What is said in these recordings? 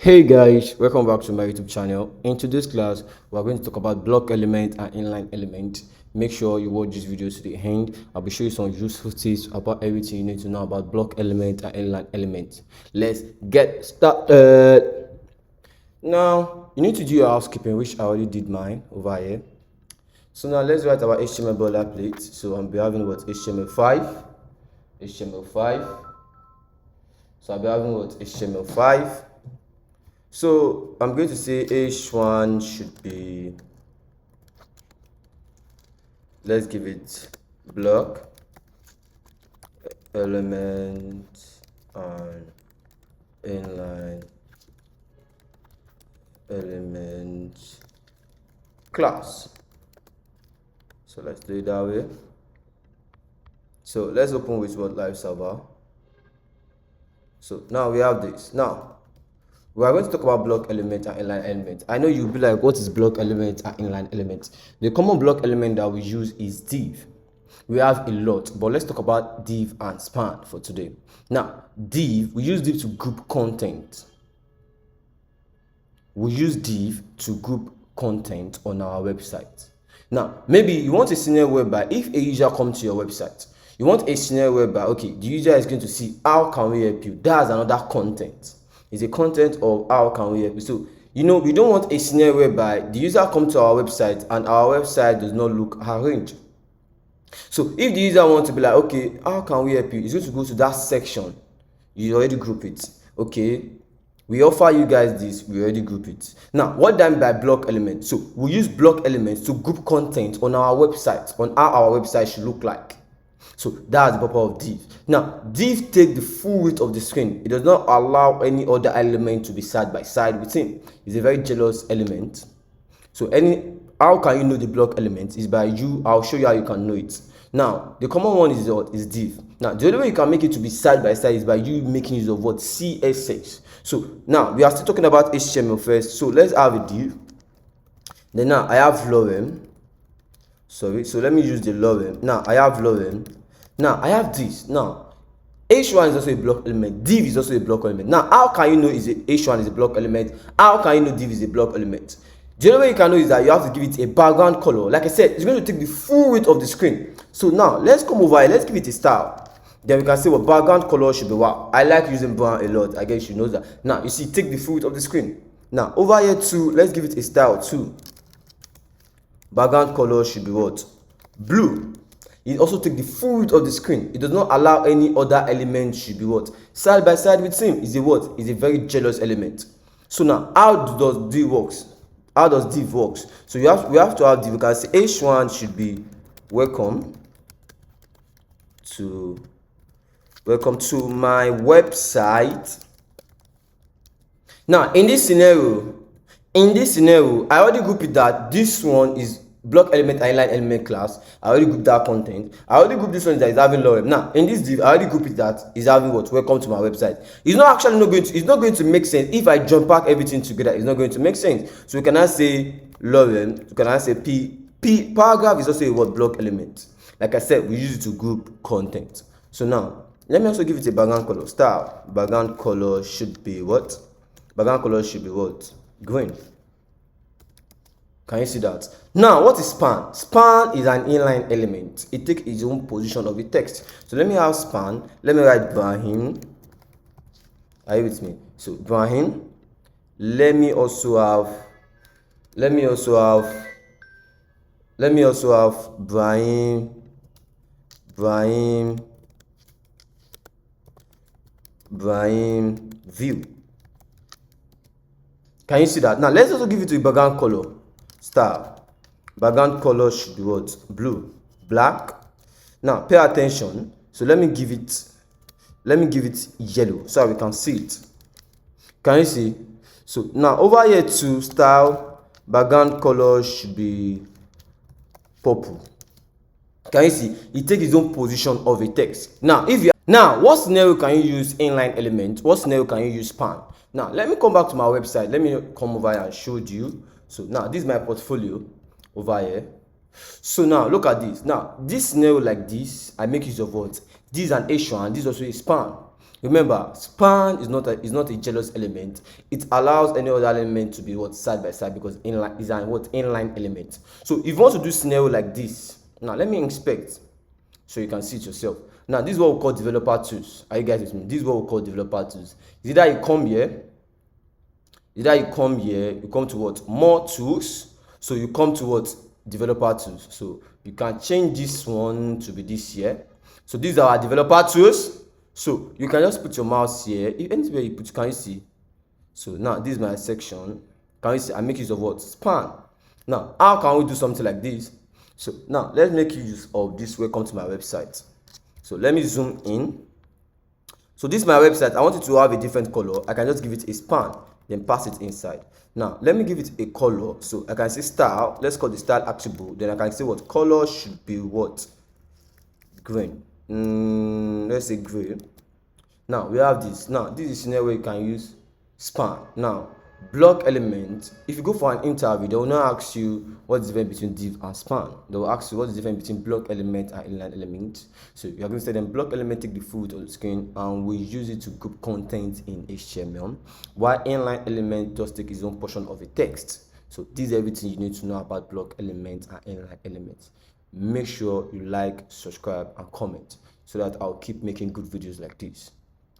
Hey guys, welcome back to my YouTube channel. In today's class, we are going to talk about block element and inline element. Make sure you watch this video to the end. I'll be showing you some useful tips about everything you need to know about block element and inline element. Let's get started. Now, you need to do your housekeeping, which I already did mine over here. So now let's write our HTML boilerplate. So I'll be having what HTML5. So I'll be having what HTML5. So I'm going to say H1 should be, let's give it block element and inline element class. So let's do it that way. So let's open with what live server. So now we have this. Now we are going to talk about block element and inline element. I know you'll be like, what is block element and inline element? The common block element that we use is div. We have a lot, but let's talk about div and span for today. Now, div, we use div to group content. We use div to group content on our website. Now, maybe you want a scenario whereby if a user comes to your website, you want a scenario whereby, okay, the user is going to see, how can we help you? That's another content. Is a content of how can we help you. So we don't want a scenario whereby the user comes to our website and our website does not look arranged. So if the user wants to be like, okay, how can we help you, he's going to go to that section. You already group it. Okay, we offer you guys this, we already group it. Now, what do I mean by block element? So we use block elements to group content on our website, on how our website should look like. So that's the purpose of div. Now, div takes the full width of the screen. It does not allow any other element to be side by side with him. It's a very jealous element. So how can you know the block element? Is by you. I'll show you how you can know it. Now, the common one is what? Is div. Now, the only way you can make it to be side by side is by you making use of what? CSS. So now we are still talking about HTML first. So let's have a div. Then now I have lorem. Sorry, so let me use the lorem. Now I have lorem. Now I have this. Now H1 is also a block element. Div is also a block element. Now how can you know H1 is a block element? How can you know div is a block element? The only way you can know is that you have to give it a background color. Like I said, it's going to take the full width of the screen. So now let's come over here. Let's give it a style. Then we can say what background color should be. Wow, I like using brown a lot. I guess you know that. Now you see, take the full width of the screen. Now over here too, let's give it a style too. Background color should be what? Blue. It also take the full width of the screen. It does not allow any other element should be what? Side by side with him. Is a what? Is a very jealous element. So now, how does div works? How does div works? So we have to have div. We can say H1 should be welcome to my website. Now in this scenario, I already group it that this one is block element and inline element class. I already grouped that content. I already grouped this one that is having lorem. Now in this div, I already grouped it that is having what? Welcome to my website. It's not going to make sense if I jump pack everything together. It's not going to make sense. So we cannot say lorem. We cannot say p. Paragraph is also a what? Block element. Like I said, we use it to group content. So now let me also give it a background color. Style. Background color should be what? Background color should be what? Green. Can you see that? Now, what is span? Span is an inline element. It takes its own position of the text. So let me have span. Let me write Brahim. Are you with me? So Brahim. Let me also have Brahim view. Can you see that? Now let's also give it to the background color. Style. Background color should be what? Blue. Black. Now pay attention. So let me give it yellow so we can see it. Can you see? So now over here to style, background color should be purple. Can you see? It takes its own position of a text. Now what scenario can you use inline element? What scenario can you use span? Now let me come back to my website. Let me come over here and show you. So now this is my portfolio over here. So now look at this. Now this scenario like this, I make use of what? This is an H1, this is also a span. Remember, span is not a jealous element. It allows any other element to be what side by side, because inline is an what inline element. So if you want to do scenario like this, now let me inspect so you can see it yourself. Now this is what we call developer tools. Are you guys with me? This is what we call developer tools. Is either you come here, you come to what more tools. So you come to what developer tools. So you can change this one to be this here. So these are our developer tools. So you can just put your mouse here. If anywhere you put, can you see? So now this is my section. Can you see? I make use of what span. Now how can we do something like this? So now let's make use of this. Welcome to my website. So let me zoom in. So this is my website. I want it to have a different color. I can just give it a span, then pass it inside. Now let me give it a color. So I can say style. Let's call the style attribute. Then I can say what color should be what green. Let's say gray. Now we have this. Now this is scenario where you can use span. Now BlockElement, if you go for an interview, they will not ask you what's the difference between div and span. They will ask you what's the difference between BlockElement and InlineElement. So you are going to say then BlockElement take the foot of the screen and we use it to group content in HTML, while InlineElement just take its own portion of the text. So this is everything you need to know about BlockElement and InlineElement. Make sure you like, subscribe and comment so that I'll keep making good videos like this.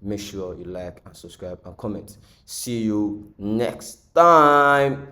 Make sure you like and subscribe and comment. See you next time.